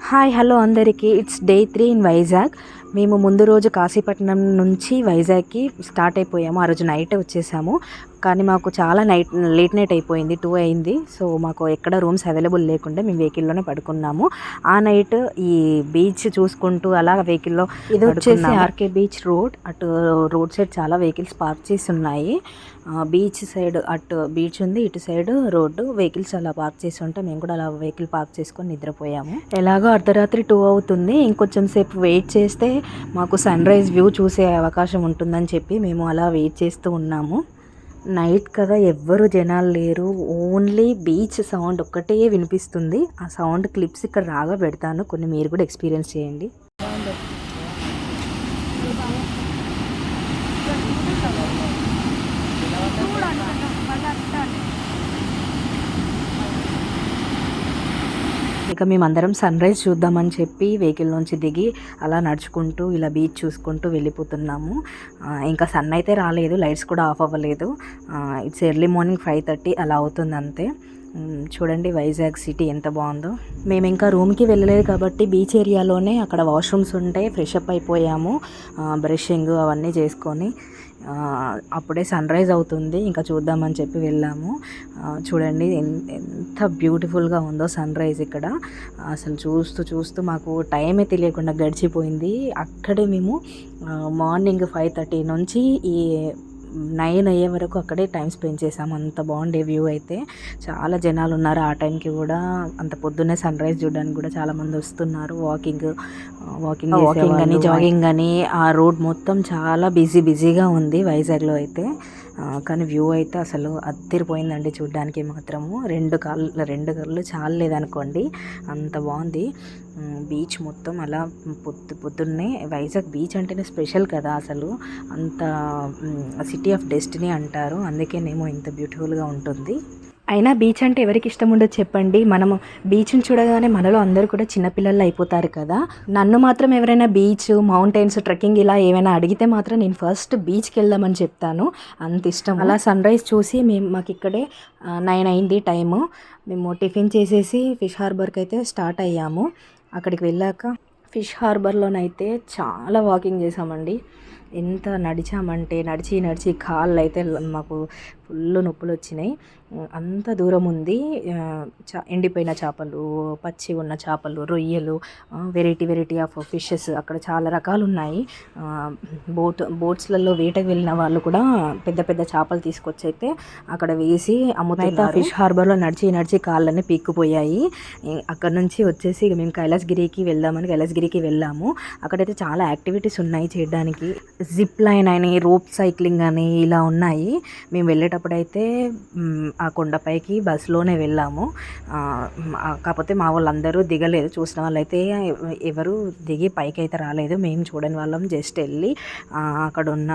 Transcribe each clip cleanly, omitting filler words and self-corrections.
Hi hello అందరికీ. It's day 3 in Vizag. మేము ముందు రోజు కాశీపట్నం నుంచి వైజాగ్కి స్టార్ట్ అయిపోయాము. ఆ రోజు నైట్ వచ్చేసాము. కానీ మాకు చాలా లేట్ నైట్ అయిపోయింది, 2 అయింది. సో మాకు ఎక్కడ రూమ్స్ అవైలబుల్ లేకుండా మేము వెహికల్లోనే పడుకున్నాము. ఆ నైట్ ఈ బీచ్ చూసుకుంటూ అలా వెహికల్లో, ఇది వచ్చేసి ఆర్కే బీచ్ రోడ్. అటు రోడ్ సైడ్ చాలా వెహికల్స్ పార్క్ చేసి ఉన్నాయి. బీచ్ సైడ్ అటు బీచ్ ఉంది, ఇటు సైడ్ రోడ్డు. వెహికల్స్ అలా పార్క్ చేసి ఉంటే మేము కూడా అలా వెహికల్ పార్క్ చేసుకొని నిద్రపోయాము. ఎలాగో అర్ధరాత్రి 2 అవుతుంది. ఇంకొంచెం సేపు వెయిట్ చేస్తే మాకు సన్ రైజ్ వ్యూ చూసే అవకాశం ఉంటుందని చెప్పి మేము అలా వెయిట్ చేస్తూ ఉన్నాము. నైట్ కదా, ఎవ్వరు జనాలు లేరు. ఓన్లీ బీచ్ సౌండ్ ఒక్కటే వినిపిస్తుంది. ఆ సౌండ్ క్లిప్స్ ఇక్కడ రాగా పెడతాను, కొన్ని మీరు కూడా ఎక్స్పీరియన్స్ చేయండి. ఇక మేమందరం సన్ రైజ్ చూద్దామని చెప్పి వెహికల్ నుంచి దిగి అలా నడుచుకుంటూ ఇలా బీచ్ చూసుకుంటూ వెళ్ళిపోతున్నాము. ఇంకా సన్ అయితే రాలేదు, లైట్స్ కూడా ఆఫ్ అవ్వలేదు. ఇట్స్ ఎర్లీ మార్నింగ్ 5:30 అలా అవుతుంది అంతే. చూడండి వైజాగ్ సిటీ ఎంత బాగుందో. మేము ఇంకా రూమ్కి వెళ్ళలేదు కాబట్టి బీచ్ ఏరియాలోనే అక్కడ వాష్రూమ్స్ ఉంటే ఫ్రెష్ అప్ అయిపోయాము. బ్రషింగ్ అవన్నీ చేసుకొని అప్పుడే సన్ రైజ్ అవుతుంది, ఇంకా చూద్దామని చెప్పి వెళ్ళాము. చూడండి ఎంత బ్యూటిఫుల్గా ఉందో సన్ రైజ్ ఇక్కడ. అసలు చూస్తూ చూస్తూ మాకు టైమే తెలియకుండా గడిచిపోయింది. అక్కడే మేము మార్నింగ్ 5:30 నుంచి ఈ 9 అయ్యే వరకు అక్కడే టైం స్పెండ్ చేసాము. అంత బాగుండే వ్యూ అయితే. చాలా జనాలు ఉన్నారు ఆ టైంకి కూడా. అంత పొద్దున్నే సన్ రైజ్ చూడడానికి కూడా చాలామంది వస్తున్నారు. వాకింగ్ అని, జాగింగ్ అని. ఆ రోడ్ మొత్తం చాలా బిజీగా ఉంది వైజాగ్లో అయితే. కానీ వ్యూ అయితే అసలు అద్దరిపోయిందండి చూడడానికి మాత్రము. రెండు కళ్ళు చాలలేదనుకోండి, అంత బాగుంది. బీచ్ మొత్తం అలా పొద్దున్నే. వైజాగ్ బీచ్ అంటేనే స్పెషల్ కదా అసలు. అంత సిటీ ఆఫ్ డెస్టినీ అంటారు, అందుకేనేమో ఇంత బ్యూటిఫుల్గా ఉంటుంది. అయినా బీచ్ అంటే ఎవరికి ఇష్టం ఉండదు చెప్పండి. మనము బీచ్ని చూడగానే మనలో అందరూ కూడా చిన్నపిల్లలు అయిపోతారు కదా. నన్ను మాత్రం ఎవరైనా బీచ్, మౌంటైన్స్, ట్రెక్కింగ్ ఇలా ఏమైనా అడిగితే మాత్రం నేను ఫస్ట్ బీచ్కి వెళ్దామని చెప్తాను, అంత ఇష్టం. అలా సన్ రైజ్ చూసి మాకు ఇక్కడే 9 అయింది టైము. మేము టిఫిన్ చేసేసి ఫిష్ హార్బర్కి అయితే స్టార్ట్ అయ్యాము. అక్కడికి వెళ్ళాక ఫిష్ హార్బర్లోనైతే చాలా వాకింగ్ చేసామండి. ఎంత నడిచామంటే నడిచి కాళ్ళు అయితే మాకు ఫుల్ నొప్పులు వచ్చినాయి. అంత దూరం ఉంది. ఎండిపోయిన చేపలు, పచ్చి ఉన్న చేపలు, రొయ్యలు, వెరైటీ ఆఫ్ ఫిషెస్ అక్కడ చాలా రకాలు ఉన్నాయి. బోట్స్లలో వేటకు వెళ్ళిన వాళ్ళు కూడా పెద్ద పెద్ద చేపలు తీసుకొచ్చి అయితే అక్కడ వేసి అమ్ముతారు. ఫిష్ హార్బర్లో నడిచి కాళ్ళని పీక్కుపోయాయి. అక్కడ నుంచి వచ్చేసి ఇక మేము కైలాసగిరికి వెళ్ళాము. అక్కడైతే చాలా యాక్టివిటీస్ ఉన్నాయి చేయడానికి. జిప్ లైన్ అని, రోప్ సైక్లింగ్ అని ఇలా ఉన్నాయి. మేము వెళ్ళేటప్పుడు అయితే ఆ కొండపైకి బస్సులోనే వెళ్ళాము. కాకపోతే మా వాళ్ళందరూ దిగలేదు. చూసిన వాళ్ళైతే ఎవరు దిగి పైకి అయితే రాలేదు. మేము చూడని వాళ్ళం జస్ట్ వెళ్ళి అక్కడ ఉన్న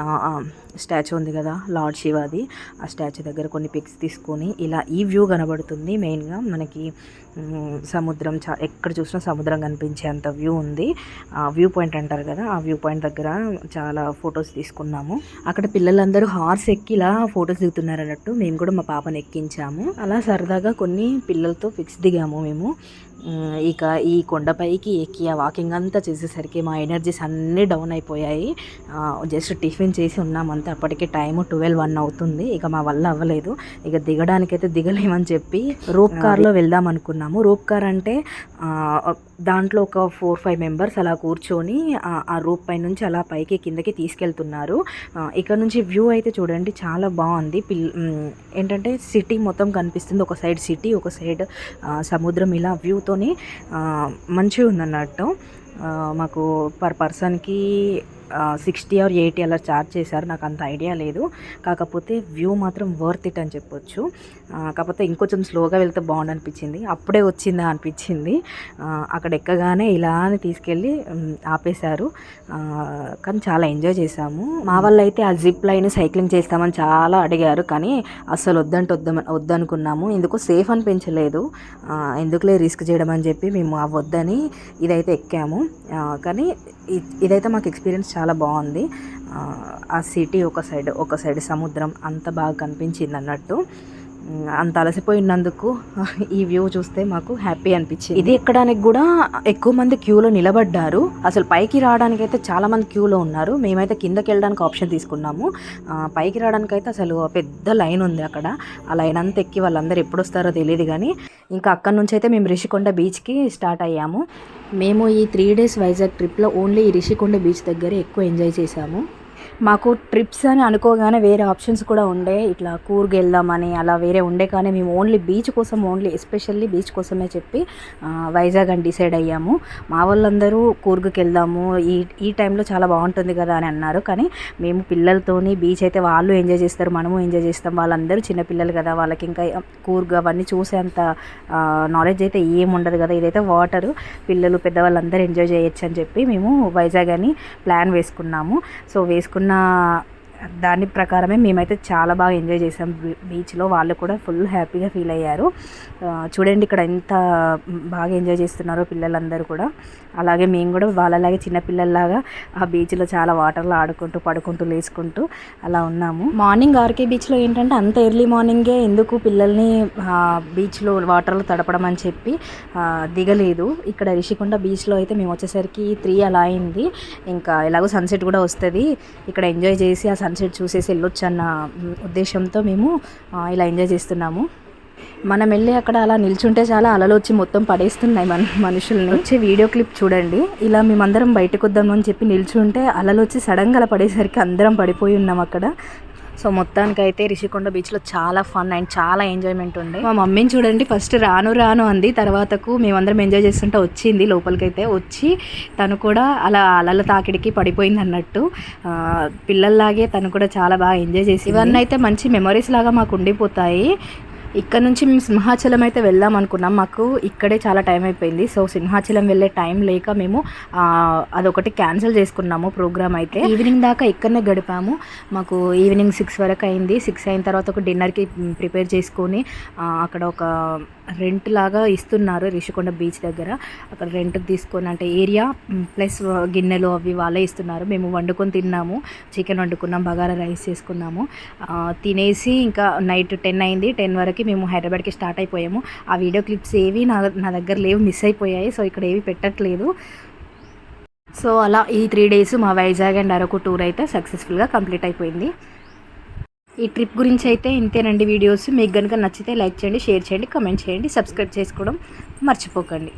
స్టాచ్యూ ఉంది కదా, లార్డ్ శివాది, ఆ స్టాచ్యూ దగ్గర కొన్ని పిక్స్ తీసుకొని ఇలా ఈ వ్యూ కనబడుతుంది. మెయిన్గా మనకి సముద్రం, ఎక్కడ చూసినా సముద్రం కనిపించే అంత వ్యూ ఉంది. వ్యూ పాయింట్ అంటారు కదా, ఆ వ్యూ పాయింట్ దగ్గర చాలా ఫొటోస్ తీసుకున్నాము. అక్కడ పిల్లలందరూ హార్స్ ఎక్కి ఇలా ఫొటోస్ దిగుతున్నారు అన్నట్టు. మేము కూడా మా పాపను ఎక్కించాము. అలా సరదాగా కొన్ని పిల్లలతో పిక్స్ దిగాము మేము. ఇక ఈ కొండపైకి ఎక్కి ఆ వాకింగ్ అంతా చేసేసరికి మా ఎనర్జీస్ అన్నీ డౌన్ అయిపోయాయి. జస్ట్ టిఫిన్ చేసి ఉన్నామంతే. అప్పటికే టైము 12-1 అవుతుంది. ఇక మా వల్ల అవ్వలేదు. ఇక దిగడానికైతే దిగలేమని చెప్పి రోప్ కార్లో వెళ్దాం అనుకున్నాము. రోప్ కార్ అంటే దాంట్లో ఒక 4-5 మెంబర్స్ అలా కూర్చొని ఆ రోప్ పై నుంచి అలా పైకి కిందకి తీసుకెళ్తున్నారు. ఇక్కడ నుంచి వ్యూ అయితే చూడండి చాలా బాగుంది. ఏంటంటే సిటీ మొత్తం కనిపిస్తుంది. ఒక సైడ్ సిటీ, ఒక సైడ్ సముద్రం. ఇలా వ్యూతోని మంచిగా ఉందన్నట్టు. మాకు పర్ పర్సన్కి 60 or 80 అలా ఛార్జ్ చేశారు. నాకు అంత ఐడియా లేదు. కాకపోతే వ్యూ మాత్రం వర్త్ ఇట్ అని చెప్పొచ్చు. కాకపోతే ఇంకొంచెం స్లోగా వెళ్తే బాగుండు అనిపించింది. అప్పుడే వచ్చిందా అనిపించింది. అక్కడ ఎక్కగానే ఇలా అని తీసుకెళ్ళి ఆపేశారు. కానీ చాలా ఎంజాయ్ చేశాము. మా వాళ్ళు అయితే ఆ జిప్ లైన్ సైక్లింగ్ చేస్తామని చాలా అడిగారు, కానీ అస్సలు వద్దనుకున్నాము. ఎందుకు సేఫ్ అనిపించలేదు. ఎందుకులే రిస్క్ చేయడం అని చెప్పి మేము వద్దని ఇదైతే ఎక్కాము. కానీ ఇదైతే మాకు ఎక్స్పీరియన్స్ చాలా బాగుంది. ఆ సిటీ ఒక సైడ్ సముద్రం అంత బాగా కనిపించింది అన్నట్టు. అంత అలసిపోయినందుకు ఈ వ్యూ చూస్తే మాకు హ్యాపీ అనిపించింది. ఇది ఎక్కడానికి కూడా ఎక్కువ మంది క్యూలో నిలబడ్డారు. అసలు పైకి రావడానికి అయితే చాలామంది క్యూలో ఉన్నారు. మేమైతే కిందకి వెళ్ళడానికి ఆప్షన్ తీసుకున్నాము. పైకి రావడానికి అయితే అసలు పెద్ద లైన్ ఉంది అక్కడ. ఆ లైన్ అంతా ఎక్కి వాళ్ళందరూ ఎప్పుడు వస్తారో తెలియదు. కానీ ఇంకా అక్కడ నుంచి అయితే మేము రిషికొండ బీచ్కి స్టార్ట్ అయ్యాము. మేము ఈ 3 days వైజాగ్ ట్రిప్లో ఓన్లీ ఈ రిషికొండ బీచ్ దగ్గరే ఎక్కువ ఎంజాయ్ చేశాము. మాకు ట్రిప్స్ అని అనుకోగానే వేరే ఆప్షన్స్ కూడా ఉండే, ఇట్లా కూర్గ్ వెళ్దామని అలా వేరే ఉండే. కానీ మేము ఓన్లీ బీచ్ కోసం, ఓన్లీ ఎస్పెషల్లీ బీచ్ కోసమే చెప్పి వైజాగ్ అని డిసైడ్ అయ్యాము. మా వాళ్ళందరూ కూర్గ్కి వెళ్దాము, ఈ టైంలో చాలా బాగుంటుంది కదా అని అన్నారు. కానీ మేము పిల్లలతోని బీచ్ అయితే వాళ్ళు ఎంజాయ్ చేస్తారు, మనము ఎంజాయ్ చేస్తాం. వాళ్ళందరూ చిన్నపిల్లలు కదా, వాళ్ళకి ఇంకా కూర్గ్ అవన్నీ చూసేంత నాలెడ్జ్ అయితే ఏముండదు కదా. ఇదైతే వాటర్, పిల్లలు పెద్దవాళ్ళందరూ ఎంజాయ్ చేయొచ్చు అని చెప్పి మేము వైజాగ్ అని ప్లాన్ వేసుకున్నాము. సో వేసుకున్న దాని ప్రకారమే మేమైతే చాలా బాగా ఎంజాయ్ చేసాం బీచ్లో. వాళ్ళు కూడా ఫుల్ హ్యాపీగా ఫీల్ అయ్యారు. చూడండి ఇక్కడ ఎంత బాగా ఎంజాయ్ చేస్తున్నారో పిల్లలందరూ కూడా. అలాగే మేము కూడా వాళ్ళలాగే చిన్నపిల్లల్లాగా ఆ బీచ్లో చాలా వాటర్లో ఆడుకుంటూ పడుకుంటూ లేచుకుంటూ అలా ఉన్నాము. మార్నింగ్ ఆర్కే బీచ్లో ఏంటంటే అంత ఎర్లీ మార్నింగే ఎందుకు పిల్లల్ని బీచ్లో వాటర్లో తడపడం అని చెప్పి దిగలేదు. ఇక్కడ రిషికొండ బీచ్లో అయితే మేము వచ్చేసరికి 3 అలా అయింది. ఇంకా ఎలాగో సన్సెట్ కూడా వస్తుంది, ఇక్కడ ఎంజాయ్ చేసి ఆ సన్సెట్ చూసేసి వెళ్ళొచ్చు అన్న ఉద్దేశంతో మేము ఇలా ఎంజాయ్ చేస్తున్నాము. మనం వెళ్ళి అక్కడ అలా నిల్చుంటే చాలా అలలు వచ్చి మొత్తం పడేస్తున్నాయి మనుషుల్ని. వచ్చే వీడియో క్లిప్ చూడండి. ఇలా మేమందరం బయటకు వద్దాము అని చెప్పి నిల్చుంటే అలలు వచ్చి సడన్గా అలా పడేసరికి అందరం పడిపోయి ఉన్నాం అక్కడ. సో మొత్తానికైతే రిషికొండ బీచ్లో చాలా ఫన్ అండ్ చాలా ఎంజాయ్మెంట్ ఉండే. మా మమ్మీని చూడండి, ఫస్ట్ రాను అంది, తర్వాతకు మేమందరం ఎంజాయ్ చేస్తుంటే వచ్చింది లోపలికైతే. వచ్చి తను కూడా అలా అలల తాకిడికి పడిపోయింది అన్నట్టు. పిల్లల్లాగే తను కూడా చాలా బాగా ఎంజాయ్ చేసి, ఇవన్నీ అయితే మంచి మెమరీస్ లాగా మాకు ఉండిపోతాయి. ఇక్కడ నుంచి మేము సింహాచలం అయితే వెళ్దాం అనుకున్నాం. మాకు ఇక్కడే చాలా టైం అయిపోయింది. సో సింహాచలం వెళ్ళే టైం లేక మేము అదొకటి క్యాన్సిల్ చేసుకున్నాము ప్రోగ్రామ్ అయితే. ఈవినింగ్ దాకా ఇక్కడనే గడిపాము. మాకు ఈవినింగ్ 6 వరకు అయింది. 6 అయిన తర్వాత ఒక డిన్నర్కి ప్రిపేర్ చేసుకొని అక్కడ ఒక రెంట్ లాగా ఇస్తున్నారు రిషికొండ బీచ్ దగ్గర. అక్కడ రెంట్కి తీసుకొని, అంటే ఏరియా ప్లస్ గిన్నెలు అవి వాళ్ళే ఇస్తున్నారు. మేము వండుకొని తిన్నాము, చికెన్ వండుకున్నాం, బగారా రైస్ చేసుకున్నాము. తినేసి ఇంకా నైట్ 10 అయింది. 10 వరకు మేము హైదరాబాద్కి స్టార్ట్ అయిపోయాము. ఆ వీడియో క్లిప్స్ ఏవి నా దగ్గర లేవు, మిస్ అయిపోయాయి. సో ఇక్కడ ఏవి పెట్టట్లేదు. సో అలా ఈ 3 days మా వైజాగ్ అండ్ అరకు టూర్ అయితే సక్సెస్ఫుల్గా కంప్లీట్ అయిపోయింది. ఈ ట్రిప్ గురించి అయితే ఇంతేనండి వీడియోస్. మీకు కనుక నచ్చితే లైక్ చేయండి, షేర్ చేయండి, కామెంట్ చేయండి, సబ్స్క్రైబ్ చేసుకోవడం మర్చిపోకండి.